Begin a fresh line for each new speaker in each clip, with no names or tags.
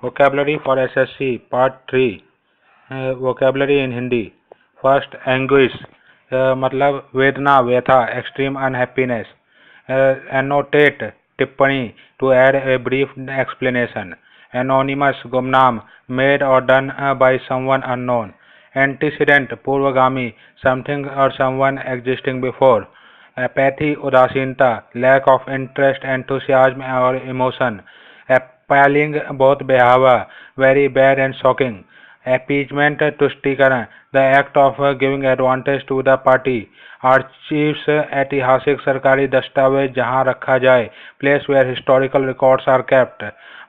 Vocabulary for SSC Part 3 Vocabulary in Hindi. First, anguish मतलब वेदना, व्यथा, extreme unhappiness. Annotate टिप्पणी to add a brief explanation. Anonymous गुमनाम made or done by someone unknown. Antecedent पूर्वगामी something or someone existing before. Apathy उदासीनता lack of interest, enthusiasm or emotion. Appalling बहुत बेहावा very bad and shocking. Appeasement तुष्टीकरण the act of giving advantage to the party. Archives ऐतिहासिक सरकारी दस्तावेज जहां रखा जाए place where historical records are kept.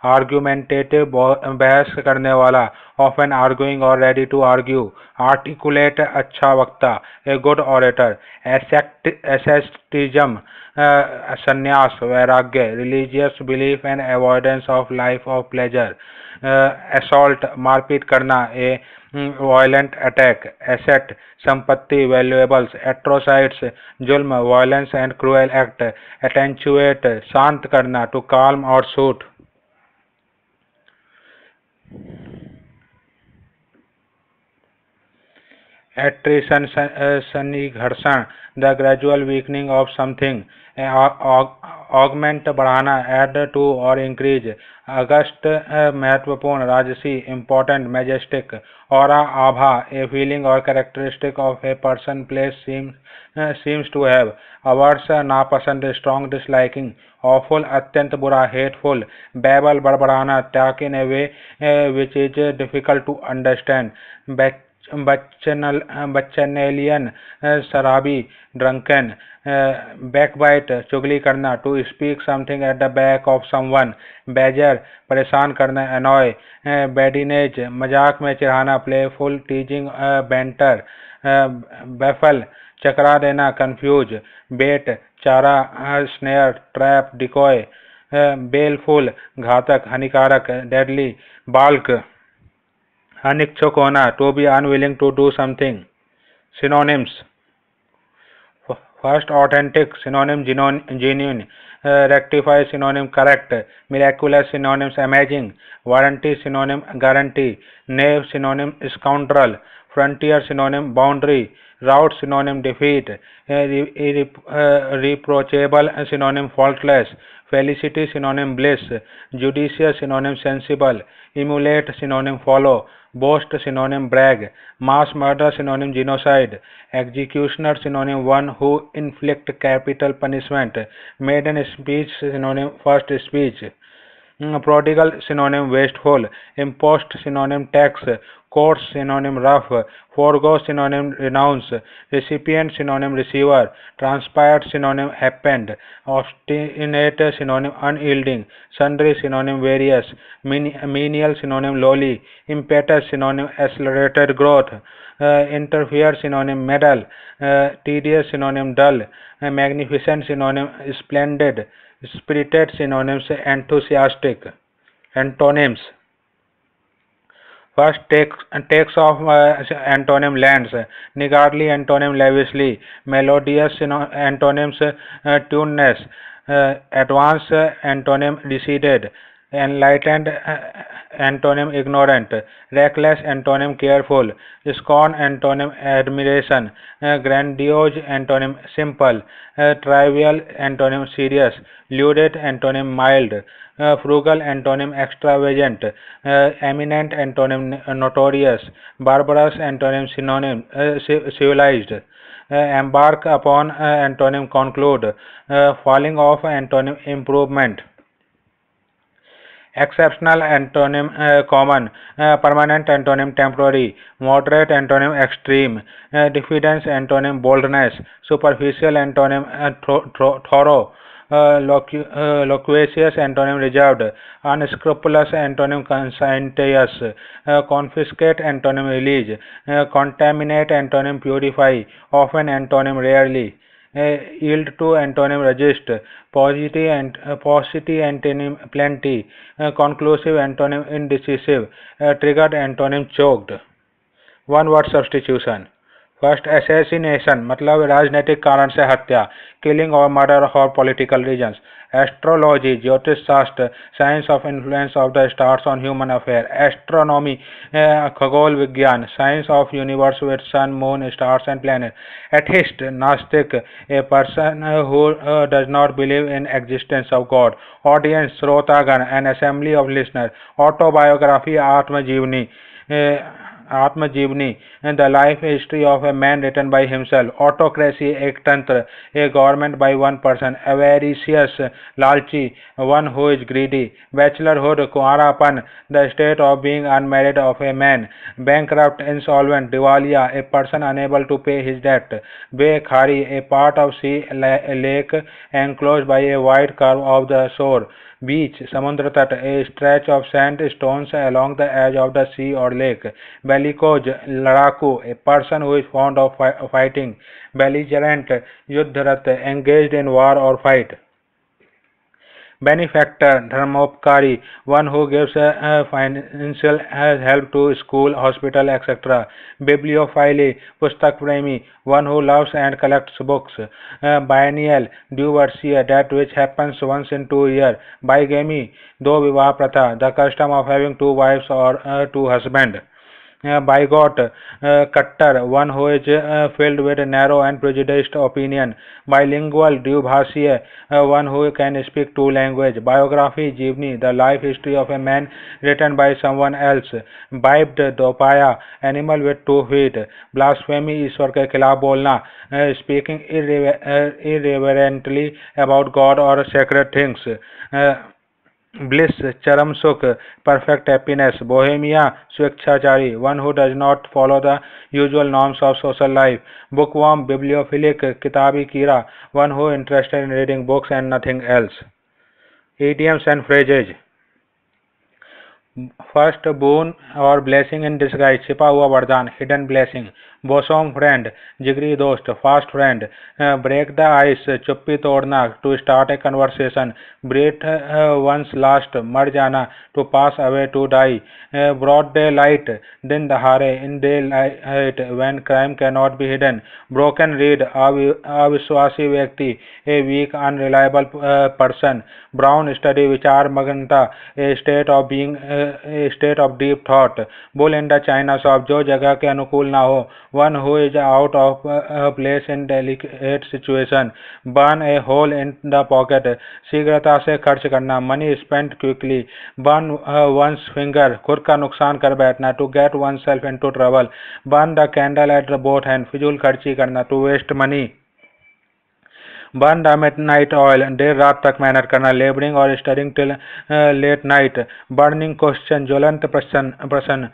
Argumentative बहस करने वाला often arguing or ready to argue. Articulate अच्छा वक्ता a good orator. Asceticism संन्यास वैराग्य religious belief and avoidance of life of pleasure. Assault मारपीट करना a violent attack. Asset संपत्ति valuables. Atrocides जुल्म violence and cruel act. Attenuate शांत करना to calm or soothe. Attrition संघर्षण the gradual weakening of something. Augment बढ़ाना add to or increase. August महत्वपूर्ण राजसी important majestic. Aura Abha a feeling or characteristic of a person place seems to have. Averse नापसंद strong disliking. Awful अत्यंत बुरा hateful. Babble बड़बड़ाना talk in a way which is difficult to understand. बच्चनलियन शराबी drunken. Backbite चुगली करना to speak something at the back of someone. Badger परेशान करना annoy. Badinage मजाक में चिढ़ाना playful teasing banter. Baffle चकरा देना confuse. Bait चारा snare trap decoy. Baleful घातक हानिकारक deadly. Balk अनिच्छुक होना to be unwilling to do something. Synonyms. First, authentic synonym genuine. Rectify synonym correct. Miraculous synonyms amazing. Warranty synonym guarantee. Knave synonym scoundrel. Frontier synonym boundary. Route synonym defeat. Reproachable synonym faultless. Felicity synonym bliss. Judicious synonym sensible. Emulate synonym follow. Boast synonym brag. Mass murder synonym genocide. Executioner synonym one who inflict capital punishment. Maiden speech synonym first speech. Prodigal synonym wasteful. Impost synonym tax. Coarse synonym rough. Forego synonym renounce. Recipient synonym receiver. Transpired synonym happened. Obstinate synonym unyielding. Sundry synonym various. Menial synonym lowly. Impetus synonym accelerated growth. Interfere synonym meddle. Tedious synonym dull. Magnificent synonym splendid. Spirited synonyms enthusiastic. Antonyms. First, takes off antonym lands. Niggardly antonym lavishly. Melodious antonyms tuneness. Advanced antonym receded. Enlightened antonym ignorant. Reckless antonym careful. Scorn antonym admiration. Grandiose antonym simple. Trivial antonym serious. Ludate antonym mild. Frugal antonym extravagant. Eminent antonym notorious. Barbarous antonym synonym civilized. Embark upon antonym conclude. Falling off antonym improvement. Exceptional antonym common. Permanent antonym temporary. Moderate antonym extreme. Diffidence antonym boldness. Superficial antonym thorough. Loquacious antonym reserved. Unscrupulous antonym conscientious. Confiscate antonym release. Contaminate antonym purify. Often antonym rarely. Yield to antonym resist. Paucity antonym plenty. Conclusive antonym indecisive. Triggered antonym choked. One word substitution. First assassination मतलब राजनीतिक कारण से हत्या, killing और murder for political reasons. Astrology ज्योतिष शास्त्र, science of influence of the stars on human affair. Astronomy खगोल विज्ञान, science of universe with sun moon stars and planet. Atheist नास्तिक, a person who does not believe in existence of God. Audience श्रोतागण, an assembly of listener. Autobiography आत्मजीवनी, आत्मजीवनी the life history of a man written by himself. Autocracy एक तंत्र, a government by one person. Avaricious लालची, one who is greedy. Bachelorhood कुंवारापन, the state of being unmarried of a man. Bankrupt insolvent दिवालिया, a person unable to pay his debt. Bay खारी, a part of sea lake enclosed by a wide curve of the shore. Beach समुद्र तट, a stretch of sand stones along the edge of the sea or lake. Bellicose लड़ाकू, a person who is fond of fighting. Belligerent युद्धरत, engaged in war or fight. Benefactor धर्मोपकारी, one who gives financial help to school hospital etcetera. Bibliophile पुस्तक प्रेमी, one who loves and collects books. Biennial द्विवर्षीय, that which happens once in 2 years। Bigamy दो विवाह प्रथा, the custom of having 2 wives और 2 husbands। Bigot कट्टर, one who is filled with narrow and prejudiced opinion. Bilingual द्विभाषीय, one who can speak 2 languages। Biography जीवनी, the life history of a man written by someone else. Biped दोपाया, animal with 2 feet। Blasphemy ईश्वर के खिलाफ बोलना, speaking irreverently about God और sacred things. Bliss चरम सुख, परफेक्ट हैप्पीनेस। बोहेमिया स्वेच्छाचारी, one who does not follow the usual norms of social life. Bookworm bibliophilic, किताबी कीड़ा, one who interested in reading books and nothing else. Idioms and phrases. First one और blessing in disguise, छिपा हुआ वरदान, hidden blessing. Bosom friend, जिगरी दोस्त, fast friend. Break the ice, चुप्पी तोड़ना, to start a conversation. Breathe one's last, मर जाना, to pass away, to die. Broad daylight, दिन दहाड़े, in daylight, when crime can not be hidden. Broken reed, अविश्वासी व्यक्ति, a weak unreliable person. Brown study, विचार मग्नता, a state of being, a state of deep thought. Bull in the China shop, जो जगह के अनुकूल ना हो। One who is out of place in delicate situation. Burn a hole in the pocket, शीघ्रता से खर्च करना। Money spent quickly. Burn one's finger, खुद का नुकसान कर बैठना, to get oneself into trouble. Burn the candle at the both hand, फिजूल खर्ची करना, to waste money. Burn the midnight oil, देर रात तक मेहनत करना। लेबरिंग और studying till late night. Burning question, ज्वलंत प्रश्न,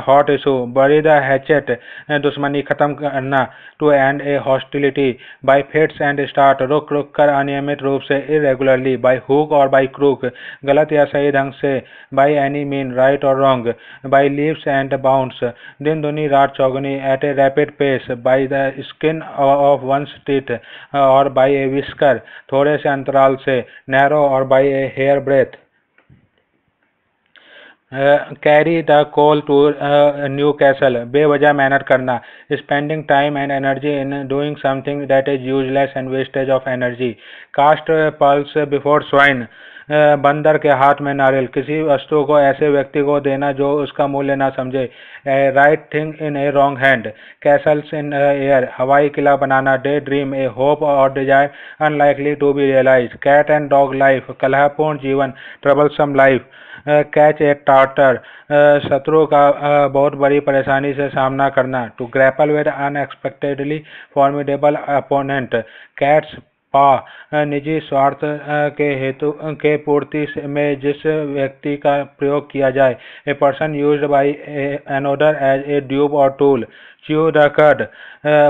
hot issue. Bury the hatchet, दुश्मनी खत्म करना, to end a hostility. By fits and start, रुक रुक कर, अनियमित रूप से, इरेगुलरली। बाय हुक और बाय क्रूक, गलत या सही ढंग से। बाय एनी मीन, राइट और wrong. By leaps and bounds, दिन दुनी रात चौगुनी, at a rapid pace. By the skin of one's teeth, और बाय ए विस्कर, थोड़े से अंतराल से। नैरो और by a hair breath. Carry the coal to Newcastle, बेवजह मेहनत करना। Spending time and energy in doing something that is useless and wastage of energy. Cast pearls before swine, बंदर के हाथ में नारियल, किसी वस्तु को ऐसे व्यक्ति को देना जो उसका मूल्य ना समझे। Right thing in a wrong hand. Castles in air, हवाई किला बनाना। डे ड्रीम, ए होप और desire unlikely to be realise. Cat and dog life, कलहपूर्ण जीवन, troublesome life. Catch a tartar, शत्रु का बहुत बड़ी परेशानी से सामना करना। To grapple with unexpectedly formidable opponent. Cat's paw, निजी स्वार्थ के हेतु के पूर्ति में जिस व्यक्ति का प्रयोग किया जाए। A person used by another as a dupe और टूल। च्यू द कर्ड,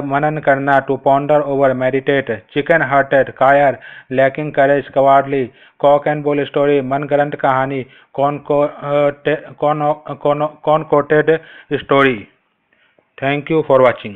मनन करना, to ponder over, meditate. Chicken hearted, कायर, lacking courage, cowardly. Cock and bull story, मनगढ़ंत कहानी, concocted story. Thank you for watching.